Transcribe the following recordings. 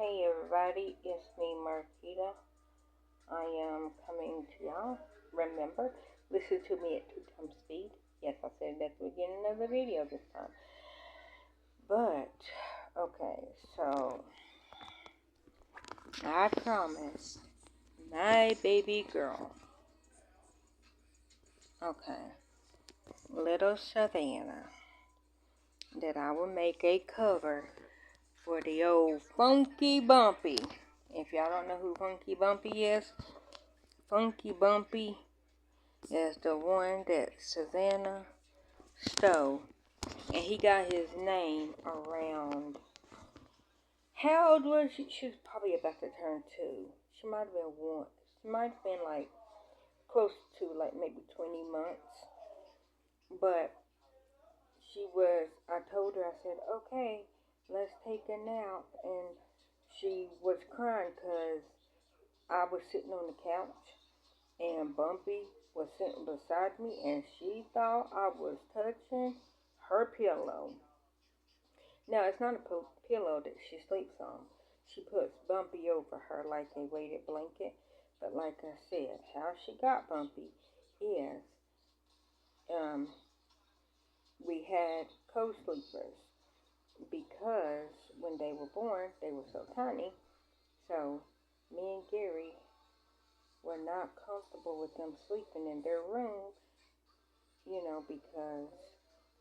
Hey everybody, it's me Marquita. I am coming to y'all. Remember, listen to me at 2 times speed. Yes, I said that at the beginning of the video this time. But, okay, so I promised my baby girl, okay, little Savannah, that I will make a cover for the old Funky Bumpy. If y'all don't know who Funky Bumpy is, Funky Bumpy is the one that Savannah stole. And he got his name around, how old was she? She was probably about to turn 2. She might have been 1. She might have been like close to like maybe 20 months. But I told her, I said, okay, let's take a nap. And she was crying because I was sitting on the couch and Bumpy was sitting beside me, and she thought I was touching her pillow. Now, it's not a pillow that she sleeps on. She puts Bumpy over her like a weighted blanket. But like I said, how she got Bumpy is we had co-sleepers because when they were born, they were so tiny. So me and Gary were not comfortable with them sleeping in their room, because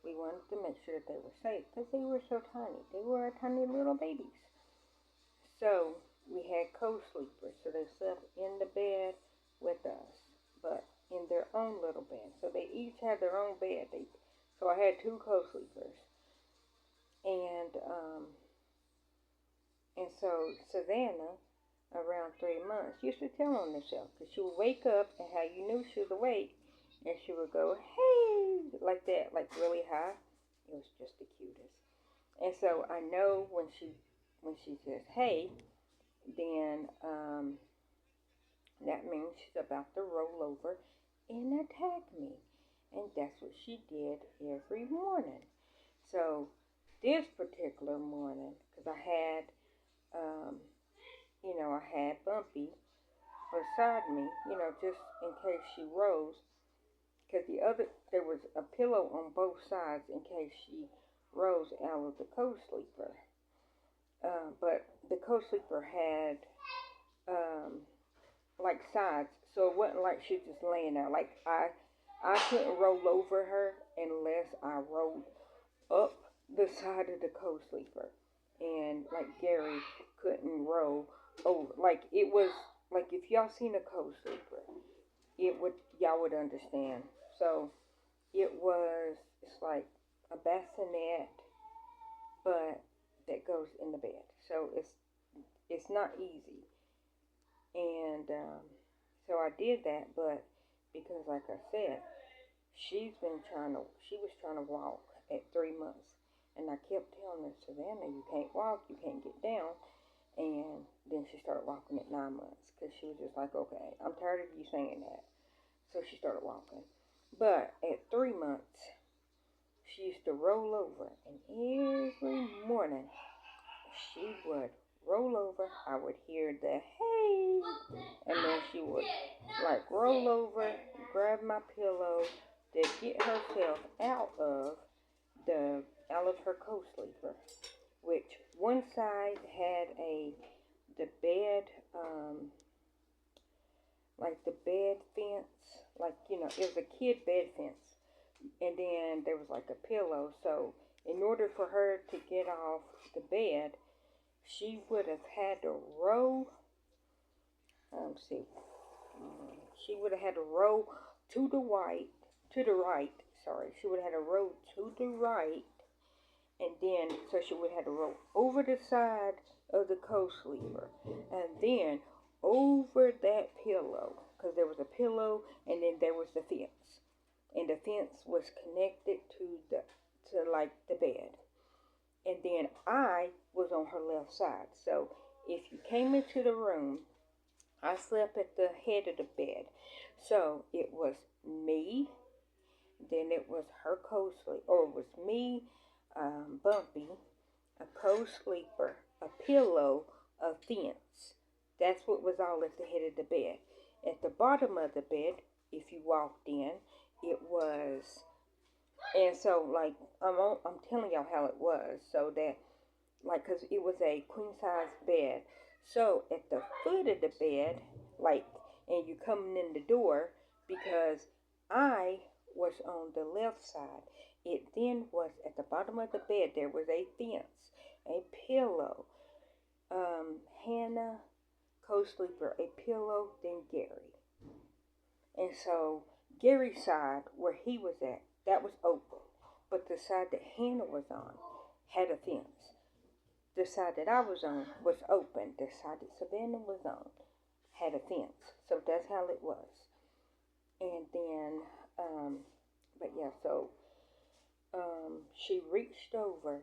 we wanted to make sure that they were safe because they were so tiny. They were tiny little babies. So we had co-sleepers. So they slept in the bed with us, but in their own little bed. So they each had their own bed. So I had 2 co-sleepers. And so Savannah, around 3 months, used to tell on herself because she would wake up, and how you knew she was awake, and she would go, hey, like that, like really high. It was just the cutest. And so I know when she says, hey, then that means she's about to roll over and attack me. And that's what she did every morning. So this particular morning, because I had Bumpy beside me, just in case she rose, because there was a pillow on both sides in case she rose out of the co-sleeper. But the co-sleeper had like sides, so it wasn't like she was just laying there. Like I couldn't roll over her unless I rolled up the side of the co-sleeper, and like Gary couldn't roll over. Like it was like if y'all seen a co-sleeper, y'all would understand. So it's like a bassinet, but that goes in the bed. So it's not easy. And so I did that, but because like I said, she was trying to walk at 3 months. And I kept telling her, Savannah, you can't walk, you can't get down. And then she started walking at 9 months because she was just like, okay, I'm tired of you saying that. So she started walking. But at 3 months, she used to roll over. And every morning, she would roll over. I would hear the hey. And then she would like roll over, grab my pillow to get herself out of her co-sleeper, which one side had the bed, like the bed fence, like, it was a kid bed fence, and then there was like a pillow. So in order for her to get off the bed, she would have had to roll, she would have had to roll to the right, she would have had to roll to the right, and then, so she would have to roll over the side of the co-sleeper, and then over that pillow, because there was a pillow, and then there was the fence, and the fence was connected to like the bed, and then I was on her left side. So if you came into the room, I slept at the head of the bed, so it was me, then it was her co-sleeper, or it was me, Bumpy, a co-sleeper, a pillow a fence. That's what was all at the head of the bed. At the bottom of the bed, if you walked in, it was, and so like I'm telling y'all how it was, so that like, cause it was a queen size bed. So at the foot of the bed, like, and you coming in the door, because I was on the left side. It then was at the bottom of the bed. There was a fence, a pillow, Hannah, co-sleeper, a pillow, then Gary. And so Gary's side, where he was at, that was open. But the side that Hannah was on had a fence. The side that I was on was open. The side that Savannah was on had a fence. So that's how it was. And then, but yeah, so she reached over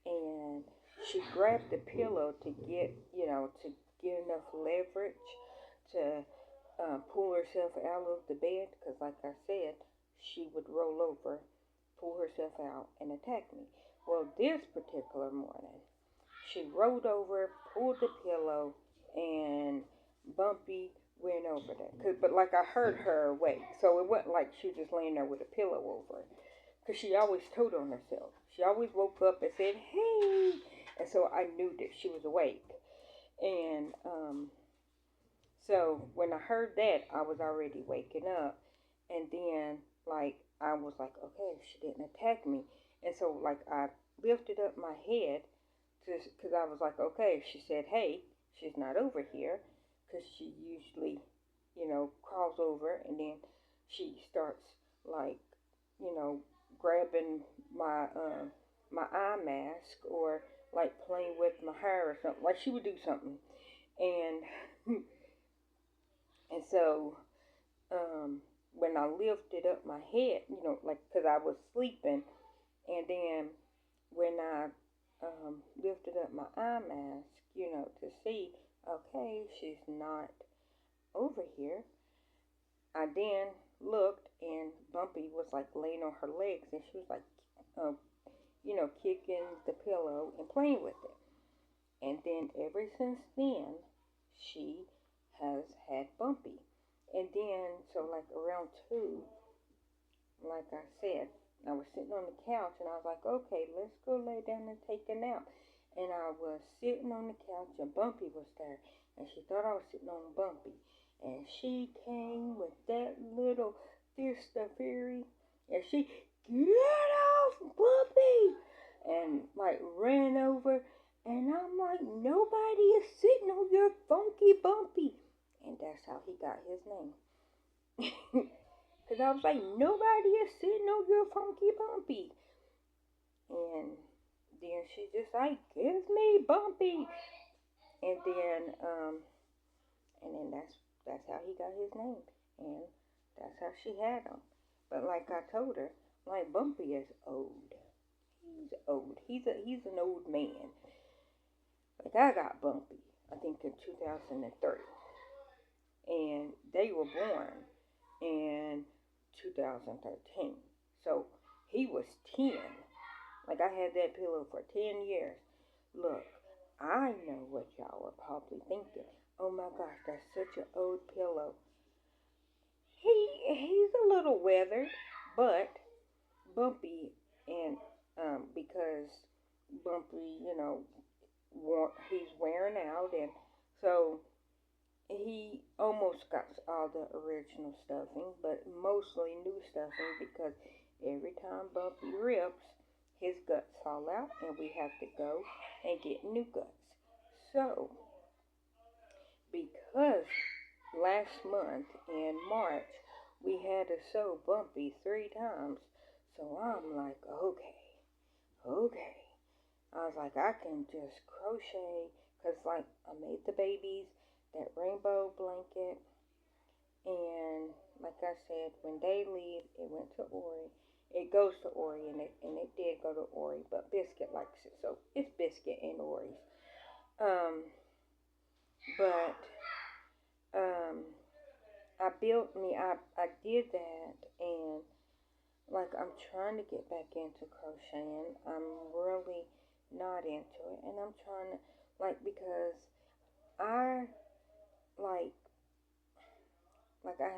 and she grabbed the pillow to get, to get enough leverage to pull herself out of the bed. Because, like I said, she would roll over, pull herself out, and attack me. Well, this particular morning, she rolled over, pulled the pillow, and Bumpy went over there. But like I heard her awake, so it wasn't like she was just laying there with a pillow over her. Because she always told on herself. She always woke up and said, "Hey," and so I knew that she was awake. And so when I heard that, I was already waking up, and then like I was like, okay, she didn't attack me, and so like I lifted up my head because I was like, okay, she said, hey, she's not over here, because she usually, crawls over, and then she starts, like, grabbing my eye mask, or, like, playing with my hair or something. Like, she would do something. And, and so, when I lifted up my head, like, because I was sleeping, and then when I lifted up my eye mask, to see, okay, she's not over here. I then looked, and Bumpy was like laying on her legs, and she was like, kicking the pillow and playing with it. And then ever since then, she has had Bumpy. And then, so like around 2, like I said, I was sitting on the couch, and I was like, okay, let's go lay down and take a nap. And I was sitting on the couch, and Bumpy was there, and she thought I was sitting on Bumpy. And she came with that little fist of fury, and she, get off, Bumpy! And like ran over, and I'm like, nobody is sitting on your funky Bumpy. And that's how he got his name. Because I was like, nobody is sitting on your funky Bumpy. And then she just like, give me Bumpy. And then that's how he got his name. And that's how she had him. But like I told her, like, Bumpy is old. He's old. He's an old man. Like, I got Bumpy, I think in 2003. And they were born in 2013. So he was 10. Like, I had that pillow for 10 years. Look, I know what y'all are probably thinking. Oh my gosh, that's such an old pillow. He's a little weathered, but Bumpy, and because Bumpy, he's wearing out, and so he almost got all the original stuffing, but mostly new stuffing, because every time Bumpy rips, his guts fall out, and we have to go and get new guts. So, because last month in March, we had to sew Bumpy 3 times, so I'm like, okay. I was like, I can just crochet, because, like, I made the babies that rainbow blanket, and like I said, when they leave, it went to Ori. It goes to Ori, and it did go to Ori, but Biscuit likes it, so it's Biscuit and Ori's. But I did that, and like, I'm trying to get back into crocheting. I'm really not into it, and I'm trying to Like, because I, like, like I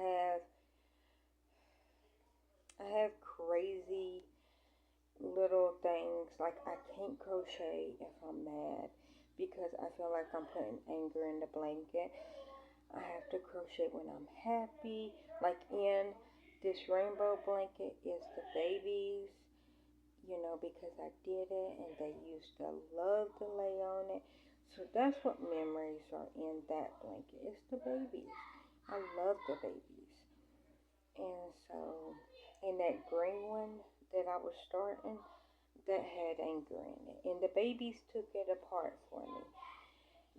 have crazy little things. Like, I can't crochet if I'm mad because I feel like I'm putting anger in the blanket. I have to crochet when I'm happy. Like, in this rainbow blanket is the babies, because I did it and they used to love to lay on it. So that's what memories are in that blanket. It's the babies. I love the babies. And so, in that green one that I was starting, that had anger in it. And the babies took it apart for me.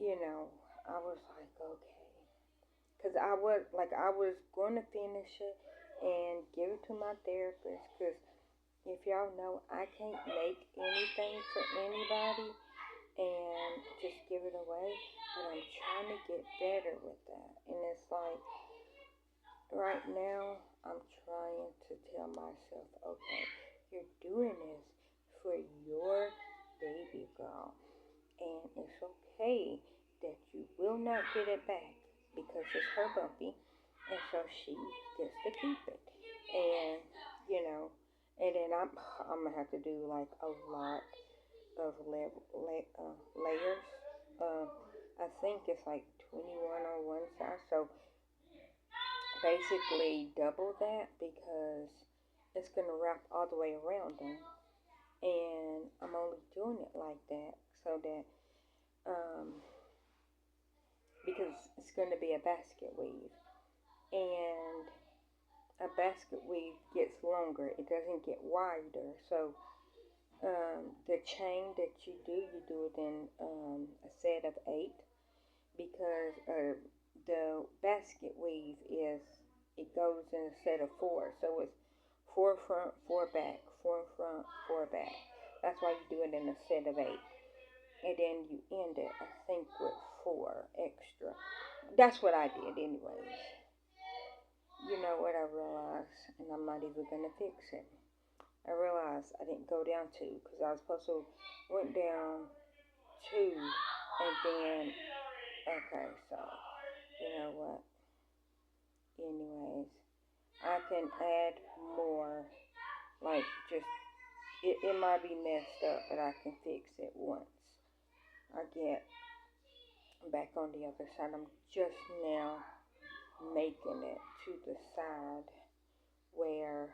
I was like, okay. Because I was going to finish it and give it to my therapist. Because if y'all know, I can't make anything for anybody and just give it away. But I'm trying to get better with that. And it's like, right now, I'm trying to tell myself, okay, you're doing this for your baby girl. And it's okay that you will not get it back because it's her puppy. And so she gets to keep it. And, and then I'm going to have to do like a lot of layers. Uh, I think it's like 21 on one side. So basically double that because it's going to wrap all the way around them. And I'm only doing it like that so that, because it's going to be a basket weave. And a basket weave gets longer, it doesn't get wider. So the chain that you do it in a set of 8 because the basket weave it goes in a set of 4. So it's 4 front, 4 back, 4 front, 4 back. That's why you do it in a set of 8. And then you end it, I think, with 4 extra. That's what I did anyways. You know what I realized, and I'm not even going to fix it. I realized I didn't go down 2 because I was supposed to went down 2 and then, okay, so, you know what? Anyways, I can add more, like, just, it might be messed up, but I can fix it once I get back on the other side. I'm just now making it to the side where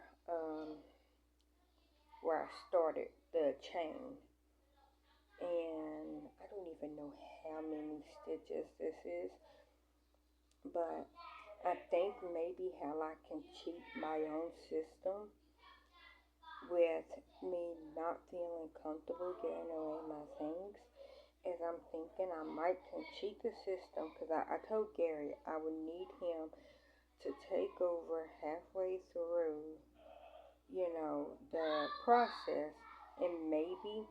I started the chain, and I don't even know how many stitches this is, but I think maybe how I can cheat my own system with me not feeling comfortable giving away my things is I'm thinking I might can cheat the system because I told Gary I would need him to take over halfway through, the process, and maybe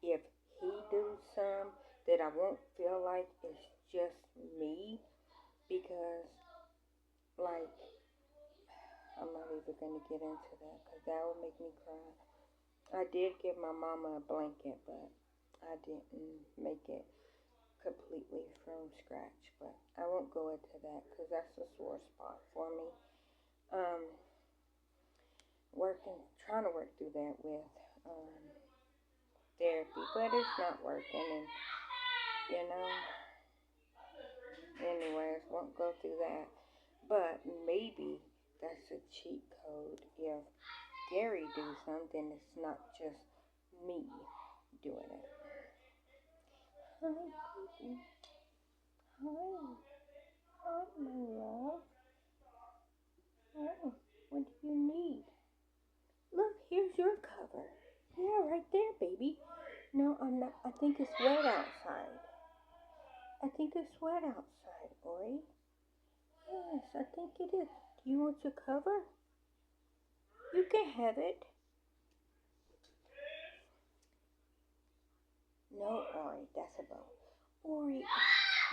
if he do some that I won't feel like it's just me because, like, I'm not even going to get into that because that will make me cry. I did give my mama a blanket, but I didn't make it completely from scratch. But I won't go into that because that's a sore spot for me. Um, trying to work through that with therapy, but it's not working, and anyways, won't go through that. But maybe that's a cheat code. If Gary do something, it's not just me doing it. Hi, baby. Hi. Hi, my love. Hi. What do you need? Look, here's your cover. Yeah, right there, baby. No, I'm not. I think it's wet outside. I think it's wet outside, Ori. Yes, I think it is. Do you want your cover? You can have it. No, Ori, that's a bone. Ori,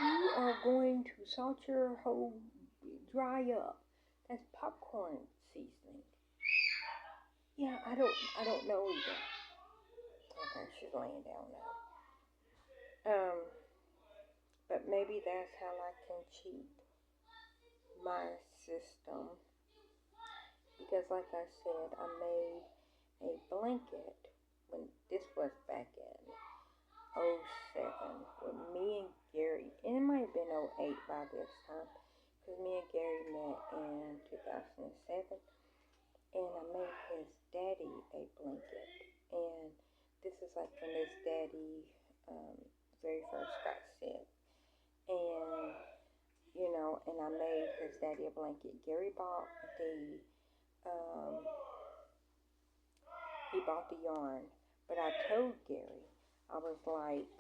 you are going to salt your whole dry up. That's popcorn seasoning. Yeah, I don't know either. Okay, she's laying down now. maybe that's how I can cheat my system. Because like I said, I made a blanket when this was back in '07 with me and Gary. And it might have been '08 by this time. Because me and Gary met in 2007. And I made his daddy a blanket. And this is like when his daddy very first got sick. And, you know, and I made his daddy a blanket. Gary bought he bought the yarn. But I told Gary, I was like,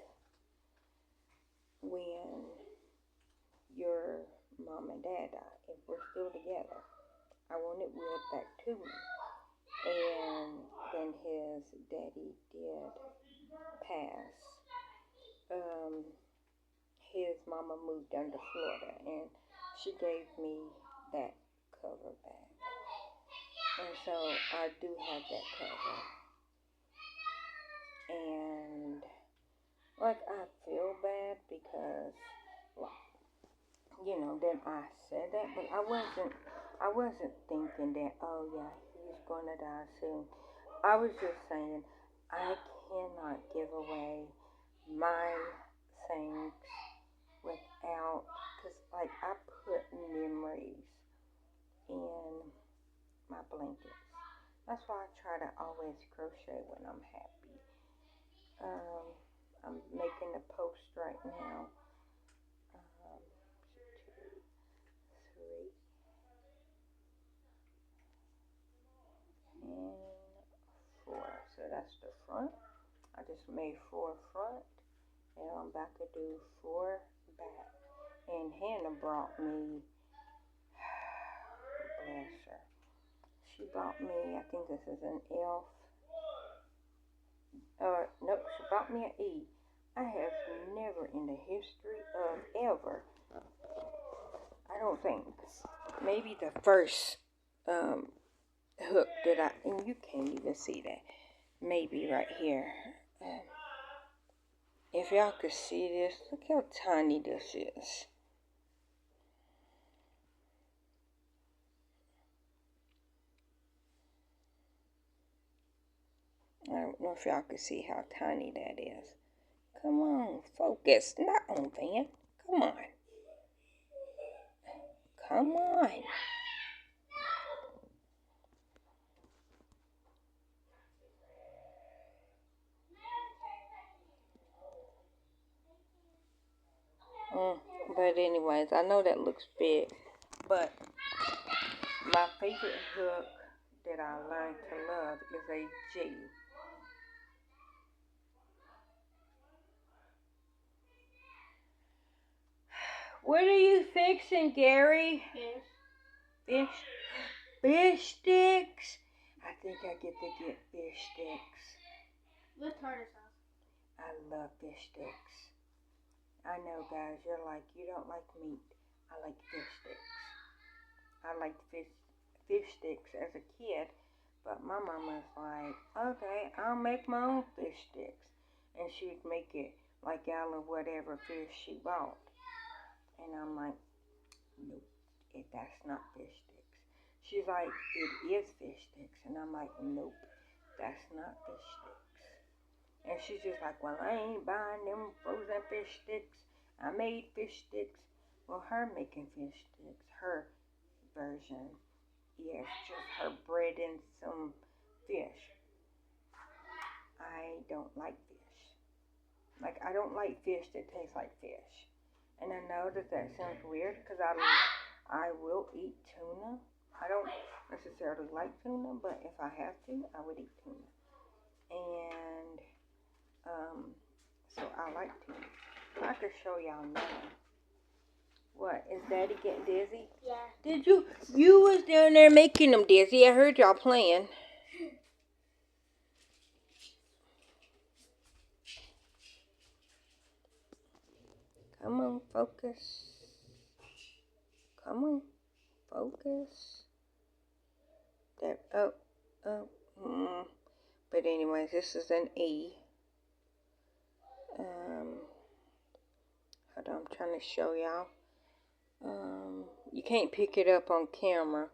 when your mom and dad die, if we're still together, I want it wheeled back to me. And then his daddy did pass. His mama moved down to Florida, and she gave me that cover back. And so I do have that cover. And like I feel bad because, you know, then I said that, but I wasn't thinking that, oh yeah, he's gonna die soon. I was just saying I cannot give away my things without, because like I put memories in my blankets. That's why I try to always crochet when I'm happy. I'm making a post right now. 2, 3, and 4. So that's the front. I just made 4 front, and I'm about to do 4 back. And Hannah brought me, bless her, she brought me, I think this is an elf. Nope, she brought me an E. I have never in the history of ever, I don't think, maybe the first hook that I, and you can't even see that, maybe right here. If y'all could see this, look how tiny this is. I don't know if y'all can see how tiny that is. Come on, focus. Not on Van. Come on. Come on. But anyways, I know that looks big. But my favorite hook that I learned to love is a G. What are you fixing, Gary? Fish. Fish sticks. I think I get to get fish sticks. With tartar sauce. I love fish sticks. I know, guys, you're like, you don't like meat. I like fish sticks. I liked fish sticks as a kid, but my mama's like, okay, I'll make my own fish sticks. And she'd make it like out of whatever fish she bought. And I'm like, nope, that's not fish sticks. She's like, it is fish sticks. And I'm like, nope, that's not fish sticks. And she's just like, well, I ain't buying them frozen fish sticks. I made fish sticks. Well, her making fish sticks, her version, yes, just her bread and some fish. I don't like fish. Like, I don't like fish that tastes like fish. And I know that sounds weird because I will eat tuna. I don't necessarily like tuna, but if I have to, I would eat tuna. And so I like tuna. I could show y'all now. What, is Daddy getting dizzy? Yeah. Did you was down there making him dizzy. I heard y'all playing. Come on, focus. Come on, focus. There, oh. But anyways, this is an E. I'm trying to show y'all. You can't pick it up on camera.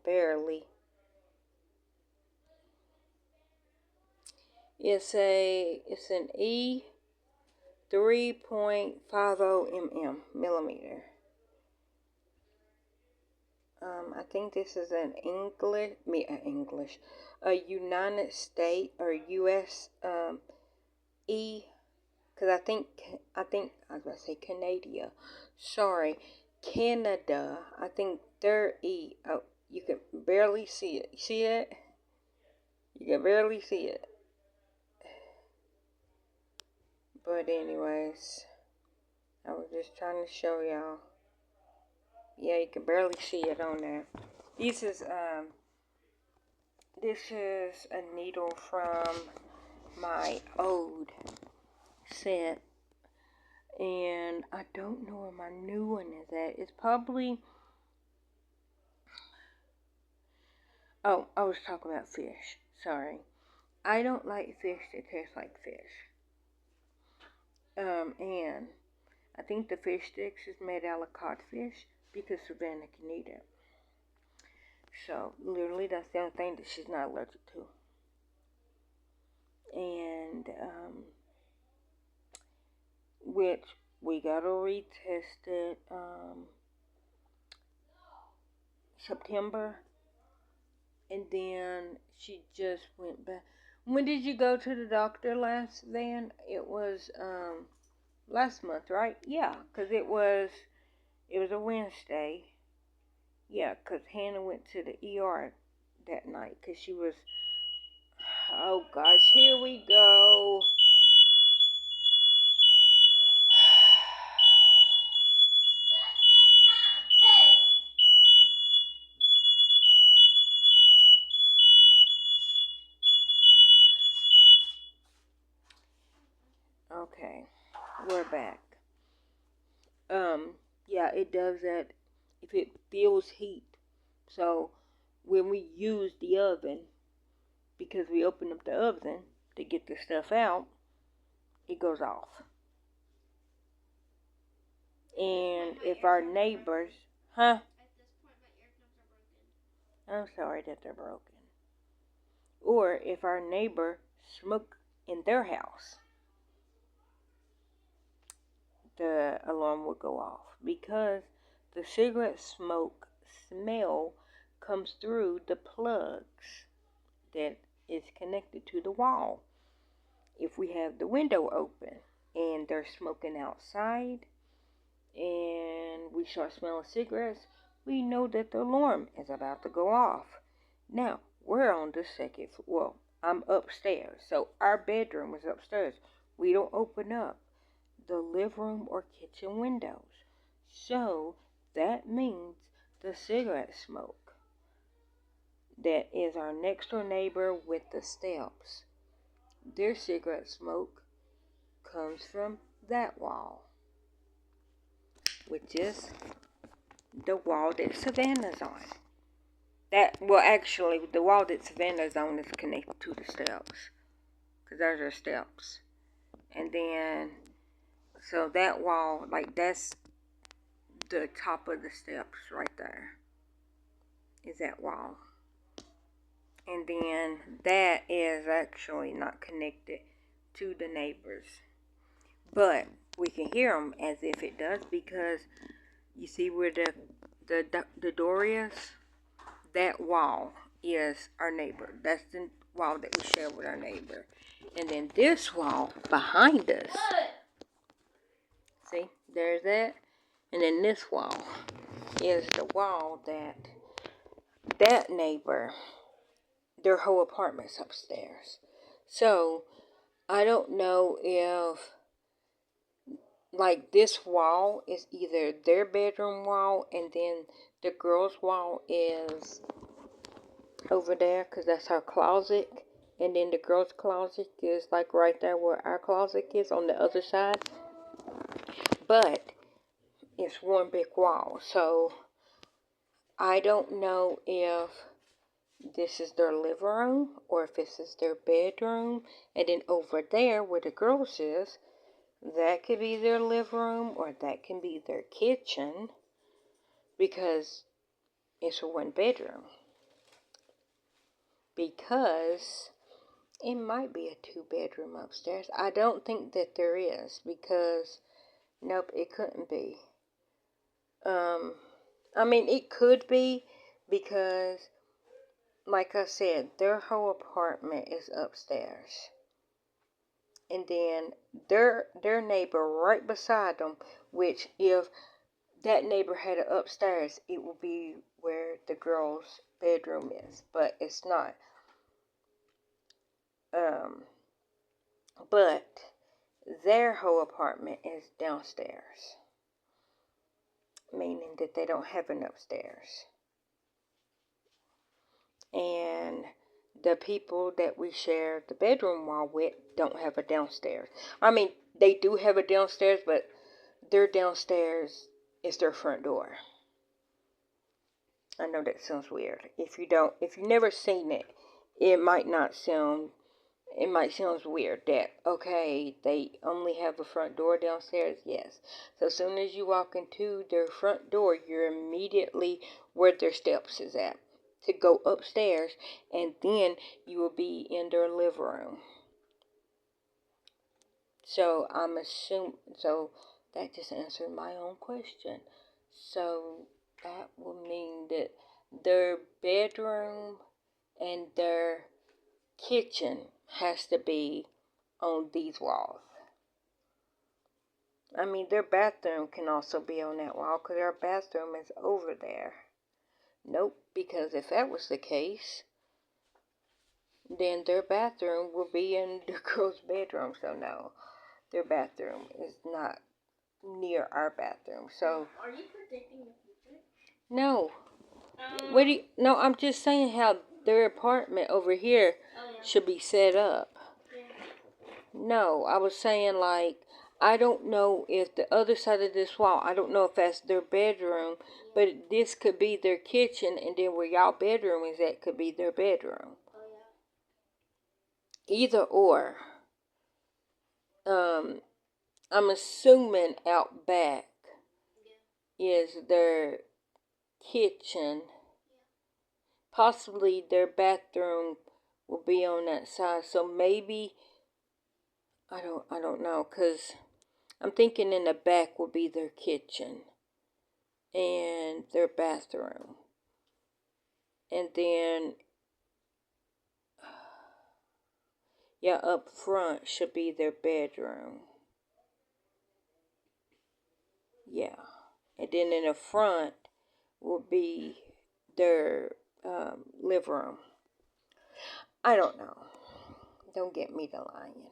Barely. It's an E 3.50 millimeter. I think this is an a United States or U.S. E, because I was about to say Canada. Sorry, Canada. I think their E. Oh, you can barely see it. You see it? You can barely see it. But anyways, I was just trying to show y'all. Yeah, you can barely see it on there. This is a needle from my old set, and I don't know where my new one is at. It's probably, oh, I was talking about fish. Sorry. I don't like fish that taste like fish. And I think the fish sticks is made out of codfish because Savannah can eat it. So, literally, that's the only thing that she's not allergic to. And, which we gotta retest it, September. And then she just went back. When did you go to the doctor last, Van? It was, last month, right? Yeah, because it was a Wednesday. Yeah, because Hannah went to the ER that night because she was, oh gosh, here we go. Okay, we're back. Yeah, it does that if it feels heat. So when we use the oven, because we open up the oven to get the stuff out, it goes off. And if our neighbors, huh? At this point, my eardrums are broken. I'm sorry that they're broken. Or if our neighbor smoked in their house, the alarm would go off because the cigarette smoke smell comes through the plugs that is connected to the wall. If we have the window open and they're smoking outside and we start smelling cigarettes, we know that the alarm is about to go off. Now, we're on the second floor. Well, I'm upstairs, so our bedroom is upstairs. We don't open up the living room or kitchen windows. So, that means the cigarette smoke that is our next door neighbor with the steps. Their cigarette smoke comes from that wall, which is the wall that Savannah's on. Actually, the wall that Savannah's on is connected to the steps, because there's her steps. And then, so that wall, like that's the top of the steps right there, is that wall. And then that is actually not connected to the neighbors. But we can hear them as if it does, because you see where the door is? That wall is our neighbor. That's the wall that we share with our neighbor. And then this wall behind us, see, there's that. And then this wall is the wall that neighbor, their whole apartment's upstairs. So, I don't know if, like, this wall is either their bedroom wall and then the girls' wall is over there, because that's our closet. And then the girls' closet is like right there where our closet is on the other side. But it's one big wall. So I don't know if this is their living room or if this is their bedroom. And then over there where the girls is, that could be their living room or that can be their kitchen because it's a one bedroom. Because it might be a 2-bedroom upstairs. I don't think that there is because, nope, it couldn't be. I mean, it could be because, like I said, their whole apartment is upstairs. And then their neighbor right beside them, which if that neighbor had it upstairs, it would be where the girl's bedroom is, but it's not. But their whole apartment is downstairs, meaning that they don't have an upstairs. And the people that we share the bedroom while with don't have a downstairs. I mean, they do have a downstairs, but their downstairs is their front door. I know that sounds weird. If you've never seen it, it might sound weird that, okay, they only have a front door downstairs. Yes. So as soon as you walk into their front door, you're immediately where their steps is at to go upstairs, and then you will be in their living room. So so that just answered my own question. So that will mean that their bedroom and their kitchen has to be on these walls. I mean, their bathroom can also be on that wall because their bathroom is over there. Nope, because if that was the case, then their bathroom will be in the girl's bedroom. So no, their bathroom is not near our bathroom. So Are you predicting the future? no. No, I'm just saying how their apartment over here should be set up. Yeah. No, I was saying like I don't know if the other side of this wall, I don't know if that's their bedroom, but this could be their kitchen, and then where y'all bedroom is at could be their bedroom. Oh yeah. Either or. I'm assuming out back is their kitchen. Possibly their bathroom will be on that side. So maybe I don't know, cause I'm thinking in the back will be their kitchen and their bathroom. And then yeah, up front should be their bedroom. Yeah. And then in the front will be their living room. I don't know. Don't get me to lying.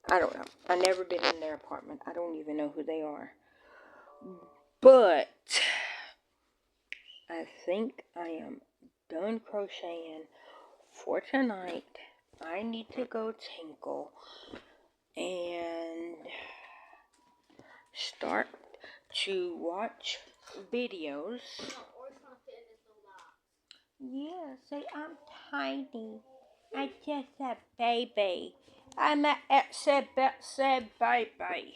I don't know. I never been in their apartment. I don't even know who they are. But I think I am done crocheting for tonight. I need to go tinkle and start to watch videos. Yeah, say I'm tiny. I just a baby. I'm a said baby.